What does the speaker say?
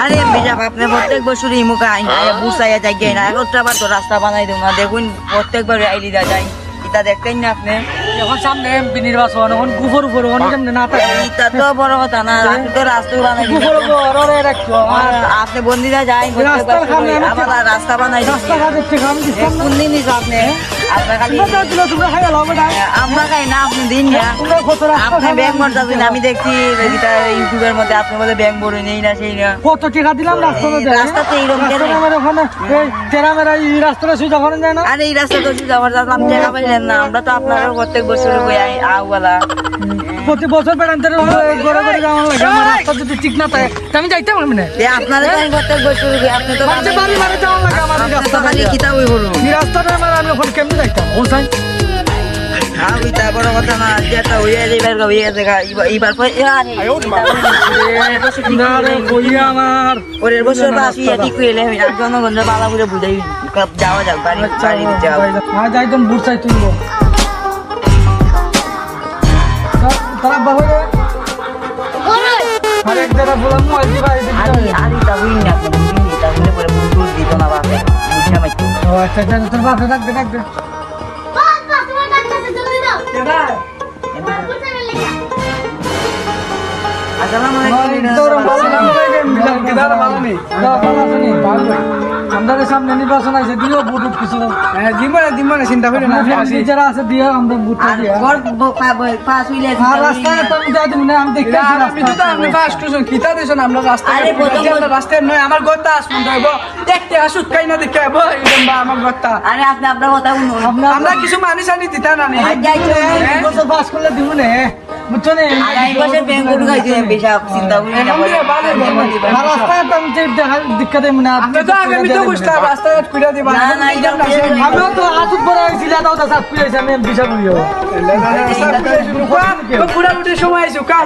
আরে মেজাব আপনি প্রত্যেক বছরই মুখে আইন বুঝাইয়া যাই না একটাবার তো রাস্তা বানাই দেব না দেখুন প্রত্যেকবার আইলি যাই এটা দেখতেন না আপনি এখন সামনে এমপি নির্বাচন এখন গুফর উপর কেমনে না থাকে এটা তো বড় কথা না আপনি তো রাস্তা বানাই গুফর উপর ওরে রাখছো আপনি বন্দিরা যাই আবার রাস্তা বানাই রাস্তাঘাটের থেকে আমি কোন জিনিস আপনি আপনার খালি তোমরা খাই গেল আমরা খাই না আপনি দিন না আপনি ব্যাংক মরতে দিন আমি দেখছি এটা ইউটিউবের মধ্যে আপনি বলে ব্যাংক বড় নেই না সেই না কত টাকা দিলাম রাস্তাতে এইরকম ওখানে তেরামেরা এই রাস্তাটা সুবিধা করেন যায় না আরে এই রাস্তা তো সুবিধা আমার আপনি টাকা পাইলেন না আমরা তো আপনারও প্রত্যেক বছর আওয়ালা প্রতি বছর বেড়ান্তের ঘরে ঘরে যাওয়ার লাগে আমার রাস্তা যদি ঠিক না থাকে আমি যাইতে পারবি না আপনারা প্রত্যেক বছর আপনি তো বাড়ি বাড়ি যাওয়ার লাগে আমার রাস্তা খালি কিতাব হইব এই রাস্তাটা আমার আমি ওখানে কেমনে যাইতাম ওসাই ওইটা বড় কথা না যেটা হইয়া এবার হয়ে গেছে এইবার আমার পরের বছর বাসি ঠিক হইলে আমি জনগণ বালা বলে বুঝাই যাওয়া যাক বাড়ি বাড়ি যাও যাইতাম বুঝাই তুলব তারা বাবা আরেক জায়গা বললাম মোবাইল দিবা আরে তা হই না তা হলে পরে দূর দিত না বাপে বুঝা মাই ও আচ্ছা তোর বাপে ডাকবে ডাকবে আসসালামু আলাইকুম আমাদের সামনে নির্বাচন আছে দিও ভোট কিছু দিব না চিন্তা করি না যারা আছে দিও আমরা ভোট দিও পাস হইলে আর রাস্তায় তো আমি যাই দিব না আমি দেখতে আমি তো আপনি পাস করছেন কিতা দিছেন আমরা রাস্তায় আরে রাস্তায় নয় আমার গতা আসুন দেব দেখতে আসুক কাই না দেখতে আইবো এরকম আমার গতা আরে আপনি আপনার কথা শুনুন আমরা কিছু মানি জানি দিতা না নি যাইছো বছর পাস করলে দিব না বুঝছো না আগামী বছর ব্যাংক করে খাইছে বেশাব চিন্তা করি না রাস্তায় তো আমি দেখা দেব না আপনি তো আগে তো বুঝতা রাস্তায় কুড়া দিবা না না এটা আমিও তো আতুত বড় হইছিল দাও তো সাপ কুড়াইছে আমি বিশা করিও পুরা উঠে সময় আইছো কা